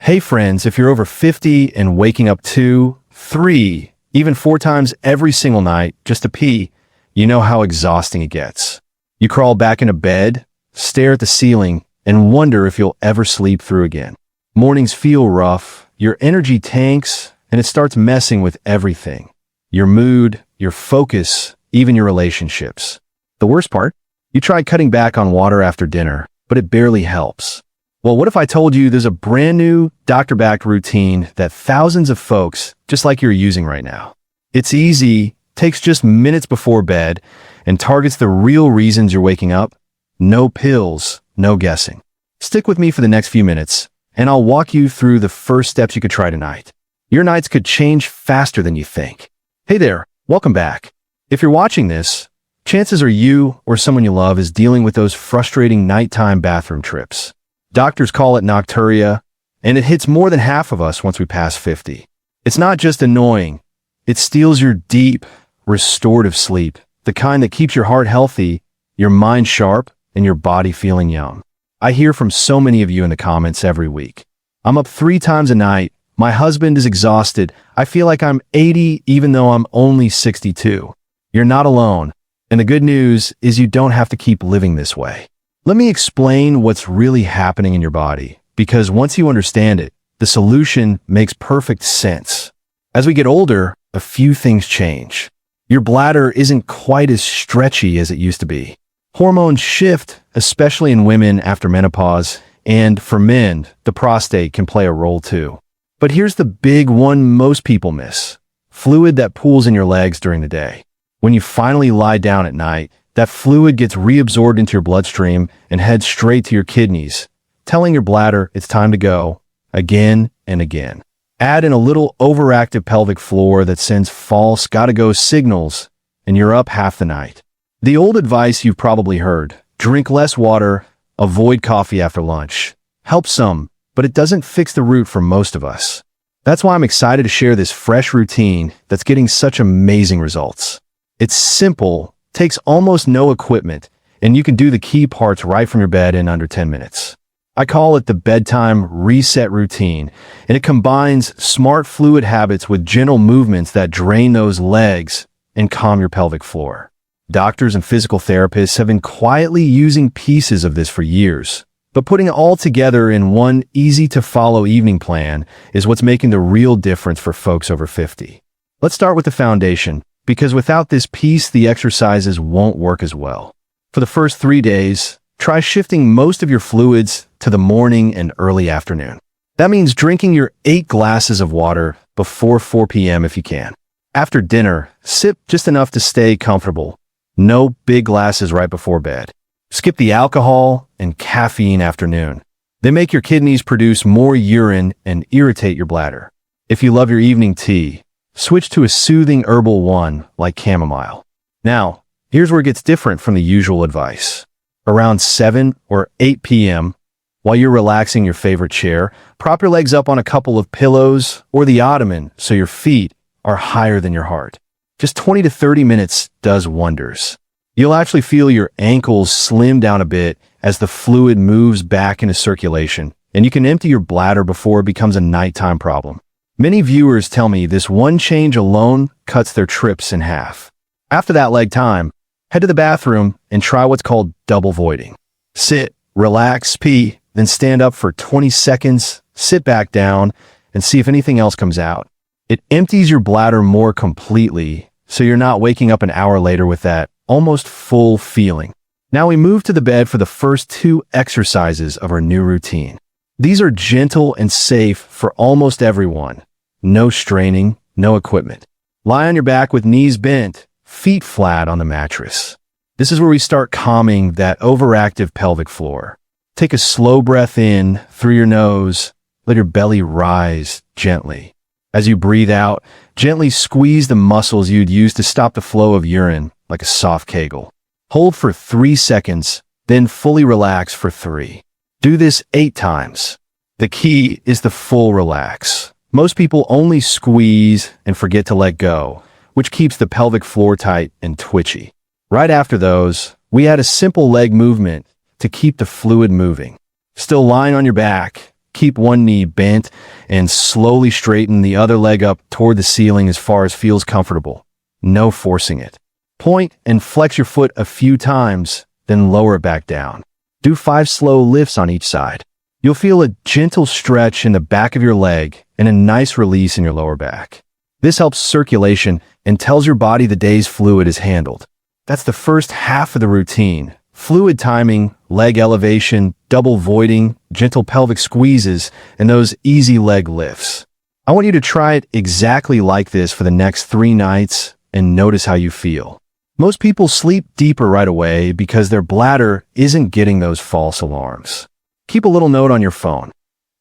Hey friends, if you're over 50 and waking up 2, 3, even 4 times every single night just to pee, you know how exhausting it gets. You crawl back into bed, stare at the ceiling, and wonder if you'll ever sleep through again. Mornings feel rough, your energy tanks, and it starts messing with everything. Your mood, your focus, even your relationships. The worst part? You try cutting back on water after dinner, but it barely helps. Well, what if I told you there's a brand new doctor-backed routine that thousands of folks just like you're using right now? It's easy, takes just minutes before bed, and targets the real reasons you're waking up. No pills, no guessing. Stick with me for the next few minutes, and I'll walk you through the first steps you could try tonight. Your nights could change faster than you think. Hey there, welcome back. If you're watching this, chances are you or someone you love is dealing with those frustrating nighttime bathroom trips. Doctors call it nocturia, and it hits more than half of us once we pass 50. It's not just annoying. It steals your deep, restorative sleep, the kind that keeps your heart healthy, your mind sharp, and your body feeling young. I hear from so many of you in the comments every week. I'm up 3 times a night. My husband is exhausted. I feel like I'm 80 even though I'm only 62. You're not alone. And the good news is you don't have to keep living this way. Let me explain what's really happening in your body, because once you understand it, the solution makes perfect sense. As we get older, a few things change. Your bladder isn't quite as stretchy as it used to be. Hormones shift, especially in women after menopause, and for men, the prostate can play a role too. But here's the big one most people miss: fluid that pools in your legs during the day. When you finally lie down at night, that fluid gets reabsorbed into your bloodstream and heads straight to your kidneys, telling your bladder it's time to go again and again. Add in a little overactive pelvic floor that sends false gotta-go signals, and you're up half the night. The old advice you've probably heard: drink less water, avoid coffee after lunch. Helps some, but it doesn't fix the root for most of us. That's why I'm excited to share this fresh routine that's getting such amazing results. It's simple, takes almost no equipment, and you can do the key parts right from your bed in under 10 minutes. I call it the Bedtime Reset Routine, and it combines smart fluid habits with gentle movements that drain those legs and calm your pelvic floor. Doctors and physical therapists have been quietly using pieces of this for years, but putting it all together in one easy-to-follow evening plan is what's making the real difference for folks over 50. Let's start with the foundation, because without this piece, the exercises won't work as well. For the first 3 days, try shifting most of your fluids to the morning and early afternoon. That means drinking your 8 glasses of water before 4 p.m. if you can. After dinner, sip just enough to stay comfortable. No big glasses right before bed. Skip the alcohol and caffeine afternoon. They make your kidneys produce more urine and irritate your bladder. If you love your evening tea, switch to a soothing herbal one like chamomile. Now, here's where it gets different from the usual advice. Around 7 or 8 p.m., while you're relaxing your favorite chair, prop your legs up on a couple of pillows or the ottoman so your feet are higher than your heart. Just 20 to 30 minutes does wonders. You'll actually feel your ankles slim down a bit as the fluid moves back into circulation, and you can empty your bladder before it becomes a nighttime problem. Many viewers tell me this one change alone cuts their trips in half. After that leg time, head to the bathroom and try what's called double voiding. Sit, relax, pee, then stand up for 20 seconds, sit back down, and see if anything else comes out. It empties your bladder more completely, so you're not waking up an hour later with that almost full feeling. Now we move to the bed for the first 2 exercises of our new routine. These are gentle and safe for almost everyone. No straining, no equipment. Lie on your back with knees bent, feet flat on the mattress. This is where we start calming that overactive pelvic floor. Take a slow breath in through your nose. Let your belly rise gently. As you breathe out, gently squeeze the muscles you'd use to stop the flow of urine like a soft kegel. Hold for 3 seconds, then fully relax for 3. Do this 8 times. The key is the full relax. Most people only squeeze and forget to let go, which keeps the pelvic floor tight and twitchy. Right after those, we add a simple leg movement to keep the fluid moving. Still lying on your back, keep one knee bent and slowly straighten the other leg up toward the ceiling as far as feels comfortable. No forcing it. Point and flex your foot a few times, then lower it back down. Do 5 slow lifts on each side. You'll feel a gentle stretch in the back of your leg and a nice release in your lower back. This helps circulation and tells your body the day's fluid is handled. That's the first half of the routine. Fluid timing, leg elevation, double voiding, gentle pelvic squeezes, and those easy leg lifts. I want you to try it exactly like this for the next 3 nights and notice how you feel. Most people sleep deeper right away because their bladder isn't getting those false alarms. Keep a little note on your phone.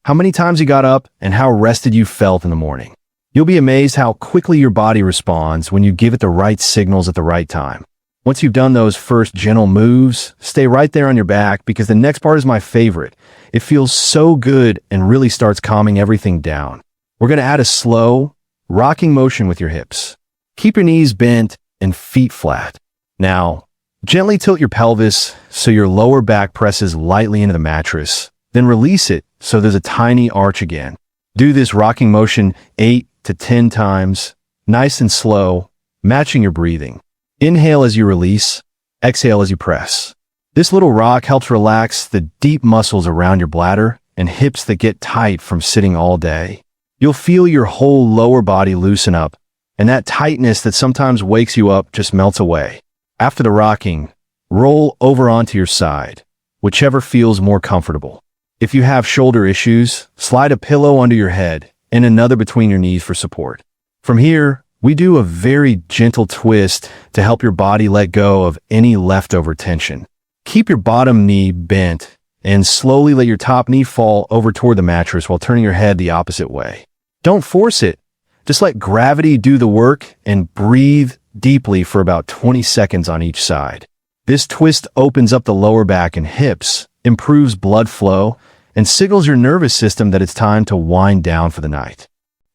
How many times you got up and how rested you felt in the morning. You'll be amazed how quickly your body responds when you give it the right signals at the right time. Once you've done those first gentle moves, stay right there on your back because the next part is my favorite. It feels so good and really starts calming everything down. We're going to add a slow, rocking motion with your hips. Keep your knees bent and feet flat. Now, gently tilt your pelvis so your lower back presses lightly into the mattress. Then release it so there's a tiny arch again. Do this rocking motion 8 to 10 times, nice and slow, matching your breathing. Inhale as you release, exhale as you press. This little rock helps relax the deep muscles around your bladder and hips that get tight from sitting all day. You'll feel your whole lower body loosen up, and that tightness that sometimes wakes you up just melts away. After the rocking, roll over onto your side, whichever feels more comfortable. If you have shoulder issues, slide a pillow under your head and another between your knees for support. From here, we do a very gentle twist to help your body let go of any leftover tension. Keep your bottom knee bent and slowly let your top knee fall over toward the mattress while turning your head the opposite way. Don't force it. Just let gravity do the work and breathe deeply for about 20 seconds on each side. This twist opens up the lower back and hips, improves blood flow, and signals your nervous system that it's time to wind down for the night.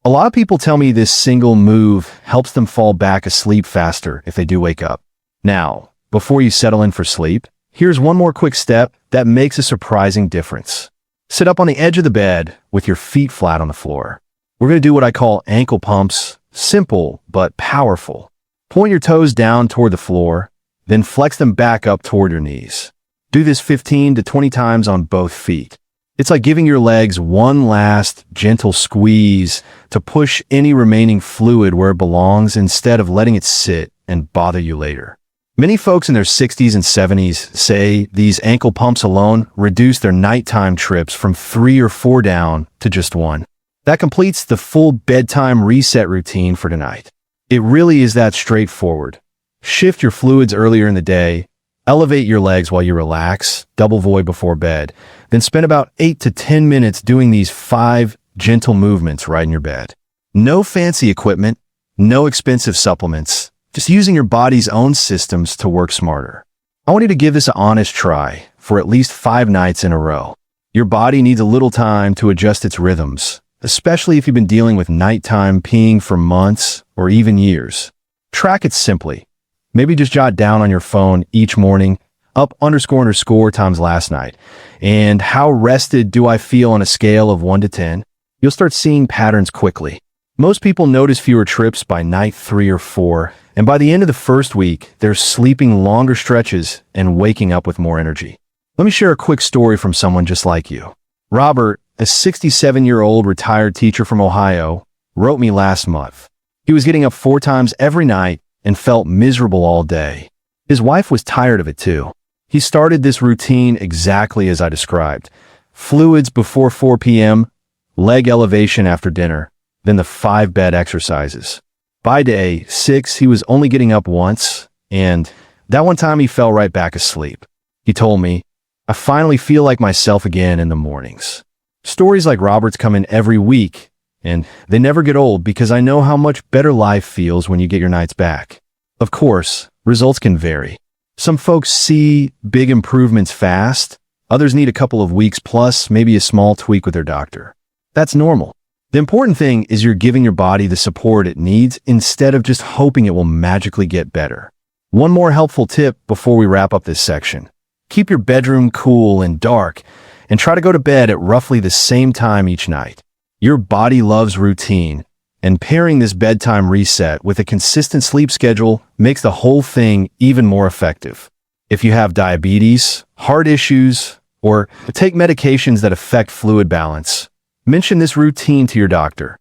A lot of people tell me this single move helps them fall back asleep faster if they do wake up. Now, before you settle in for sleep, here's one more quick step that makes a surprising difference. Sit up on the edge of the bed with your feet flat on the floor. We're going to do what I call ankle pumps, simple but powerful. Point your toes down toward the floor, then flex them back up toward your knees. Do this 15 to 20 times on both feet. It's like giving your legs one last gentle squeeze to push any remaining fluid where it belongs instead of letting it sit and bother you later. Many folks in their 60s and 70s say these ankle pumps alone reduce their nighttime trips from 3 or 4 down to just 1. That completes the full bedtime reset routine for tonight. It really is that straightforward. Shift your fluids earlier in the day, elevate your legs while you relax, double void before bed, then spend about 8 to 10 minutes doing these 5 gentle movements right in your bed. No fancy equipment, no expensive supplements, just using your body's own systems to work smarter. I want you to give this an honest try for at least 5 nights in a row. Your body needs a little time to adjust its rhythms, especially if you've been dealing with nighttime peeing for months or even years. Track it simply. Maybe just jot down on your phone each morning, up__ times last night. And how rested do I feel on a scale of 1 to 10? You'll start seeing patterns quickly. Most people notice fewer trips by night 3 or 4, and by the end of the first week, they're sleeping longer stretches and waking up with more energy. Let me share a quick story from someone just like you. Robert, a 67-year-old retired teacher from Ohio, wrote me last month. He was getting up 4 times every night and felt miserable all day. His wife was tired of it too. He started this routine exactly as I described. Fluids before 4 p.m., leg elevation after dinner, then the 5 bed exercises. By day 6, he was only getting up once, and that one time he fell right back asleep. He told me, "I finally feel like myself again in the mornings." Stories like Robert's come in every week, and they never get old because I know how much better life feels when you get your nights back. Of course, results can vary. Some folks see big improvements fast, others need a couple of weeks plus maybe a small tweak with their doctor. That's normal. The important thing is you're giving your body the support it needs instead of just hoping it will magically get better. One more helpful tip before we wrap up this section. Keep your bedroom cool and dark, and try to go to bed at roughly the same time each night. Your body loves routine, and pairing this bedtime reset with a consistent sleep schedule makes the whole thing even more effective. If you have diabetes, heart issues, or take medications that affect fluid balance, mention this routine to your doctor.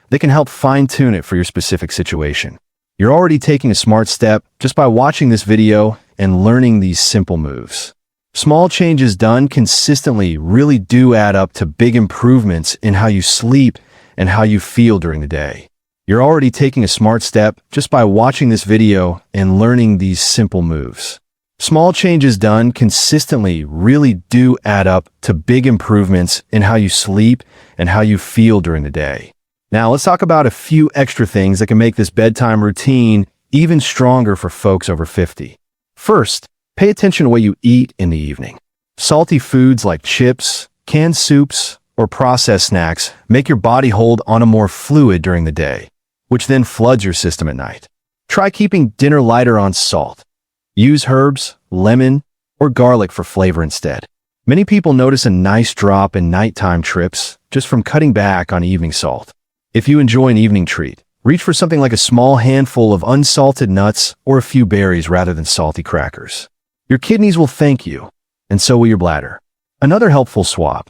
They can help fine-tune it for your specific situation. You're already taking a smart step just by watching this video and learning these simple moves. Small changes done consistently really do add up to big improvements in how you sleep and how you feel during the day. You're already taking a smart step just by watching this video and learning these simple moves. Small changes done consistently really do add up to big improvements in how you sleep and how you feel during the day. Now, let's talk about a few extra things that can make this bedtime routine even stronger for folks over 50. First, pay attention to what you eat in the evening. Salty foods like chips, canned soups, or processed snacks make your body hold on to more fluid during the day, which then floods your system at night. Try keeping dinner lighter on salt. Use herbs, lemon, or garlic for flavor instead. Many people notice a nice drop in nighttime trips just from cutting back on evening salt. If you enjoy an evening treat, reach for something like a small handful of unsalted nuts or a few berries rather than salty crackers. Your kidneys will thank you, and so will your bladder. Another helpful swap.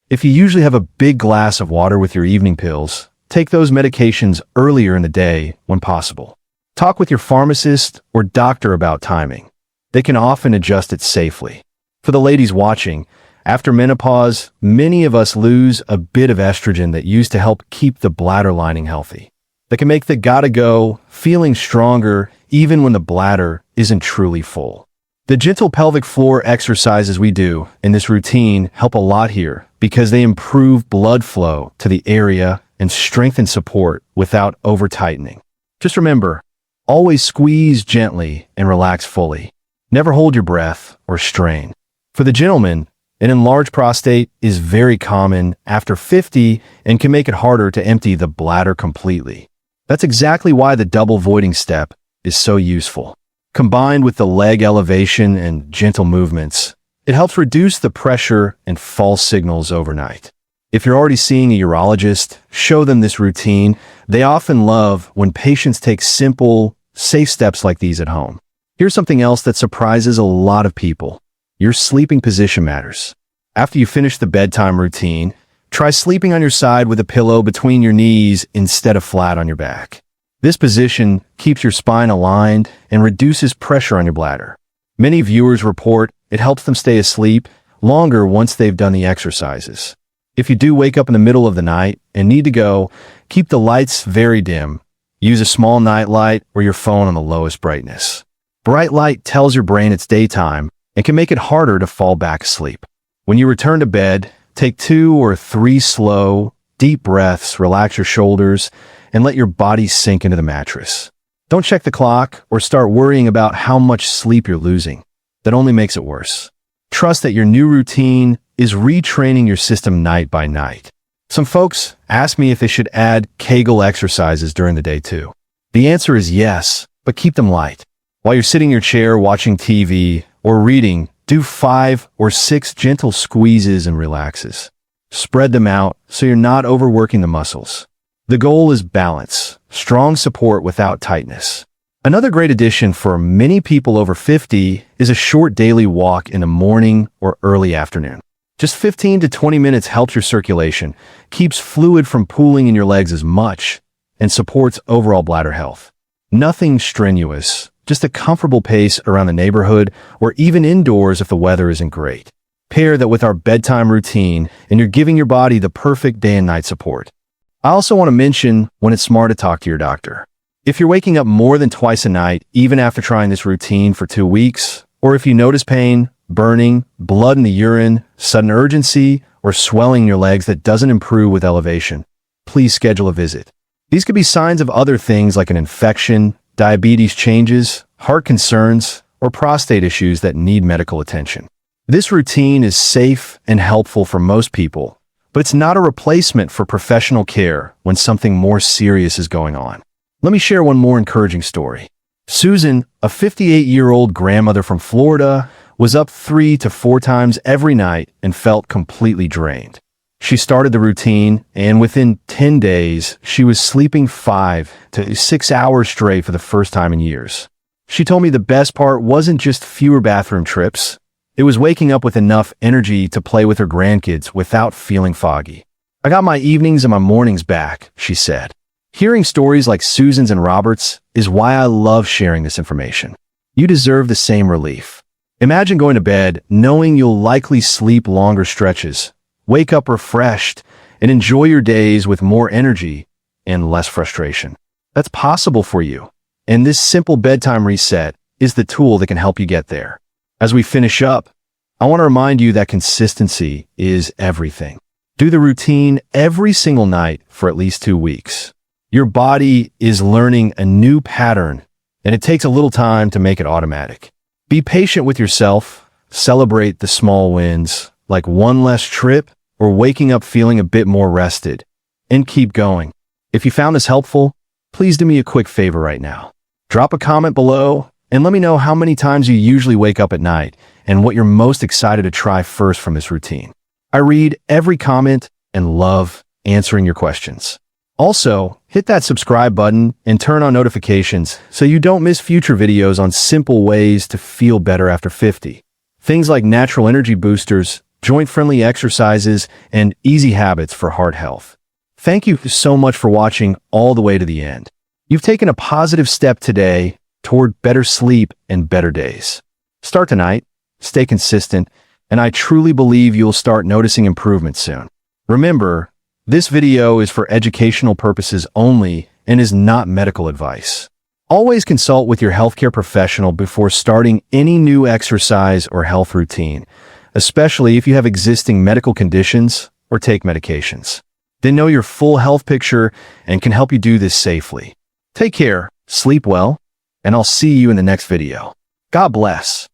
If you usually have a big glass of water with your evening pills, take those medications earlier in the day when possible. Talk with your pharmacist or doctor about timing. They can often adjust it safely. For the ladies watching, after menopause, many of us lose a bit of estrogen that used to help keep the bladder lining healthy. That can make the gotta go feeling stronger even when the bladder isn't truly full. The gentle pelvic floor exercises we do in this routine help a lot here because they improve blood flow to the area and strengthen support without over-tightening. Just remember, always squeeze gently and relax fully. Never hold your breath or strain. For the gentleman, an enlarged prostate is very common after 50 and can make it harder to empty the bladder completely. That's exactly why the double voiding step is so useful. Combined with the leg elevation and gentle movements, it helps reduce the pressure and false signals overnight. If you're already seeing a urologist, show them this routine. They often love when patients take simple, safe steps like these at home. Here's something else that surprises a lot of people. Your sleeping position matters. After you finish the bedtime routine, try sleeping on your side with a pillow between your knees instead of flat on your back. This position keeps your spine aligned and reduces pressure on your bladder. Many viewers report it helps them stay asleep longer once they've done the exercises. If you do wake up in the middle of the night and need to go, keep the lights very dim. Use a small night light or your phone on the lowest brightness. Bright light tells your brain it's daytime and can make it harder to fall back asleep. When you return to bed, take 2 or 3 slow, deep breaths, relax your shoulders, and let your body sink into the mattress. Don't check the clock or start worrying about how much sleep you're losing. That only makes it worse. Trust that your new routine is retraining your system night by night. Some folks ask me if they should add Kegel exercises during the day too. The answer is yes, but keep them light. While you're sitting in your chair watching TV or reading, do 5 or 6 gentle squeezes and relaxes. Spread them out so you're not overworking the muscles. The goal is balance, strong support without tightness. Another great addition for many people over 50 is a short daily walk in the morning or early afternoon. Just 15 to 20 minutes helps your circulation, keeps fluid from pooling in your legs as much, and supports overall bladder health. Nothing strenuous, just a comfortable pace around the neighborhood or even indoors if the weather isn't great. Pair that with our bedtime routine and you're giving your body the perfect day and night support. I also want to mention when it's smart to talk to your doctor. If you're waking up more than twice a night, even after trying this routine for 2 weeks, or if you notice pain, burning, blood in the urine, sudden urgency, or swelling in your legs that doesn't improve with elevation, please schedule a visit. These could be signs of other things like an infection, diabetes changes, heart concerns, or prostate issues that need medical attention. This routine is safe and helpful for most people, but it's not a replacement for professional care when something more serious is going on. Let me share one more encouraging story. Susan, a 58-year-old grandmother from Florida, was up 3 to 4 times every night and felt completely drained. She started the routine, and within 10 days, she was sleeping 5 to 6 hours straight for the first time in years. She told me the best part wasn't just fewer bathroom trips. It was waking up with enough energy to play with her grandkids without feeling foggy. I got my evenings and my mornings back, she said. Hearing stories like Susan's and Robert's is why I love sharing this information. You deserve the same relief. Imagine going to bed knowing you'll likely sleep longer stretches, wake up refreshed, and enjoy your days with more energy and less frustration. That's possible for you, and this simple bedtime reset is the tool that can help you get there. As we finish up, I want to remind you that consistency is everything. Do the routine every single night for at least 2 weeks. Your body is learning a new pattern, and it takes a little time to make it automatic. Be patient with yourself, celebrate the small wins, like one less trip or waking up feeling a bit more rested, and keep going. If you found this helpful, please do me a quick favor right now. Drop a comment below and let me know how many times you usually wake up at night and what you're most excited to try first from this routine. I read every comment and love answering your questions. Also, hit that subscribe button and turn on notifications so you don't miss future videos on simple ways to feel better after 50. Things like natural energy boosters, joint-friendly exercises, and easy habits for heart health. Thank you so much for watching all the way to the end. You've taken a positive step today toward better sleep and better days. Start tonight, stay consistent, and I truly believe you'll start noticing improvement soon. Remember, this video is for educational purposes only and is not medical advice. Always consult with your healthcare professional before starting any new exercise or health routine, especially if you have existing medical conditions or take medications. They know your full health picture and can help you do this safely. Take care, sleep well, and I'll see you in the next video. God bless.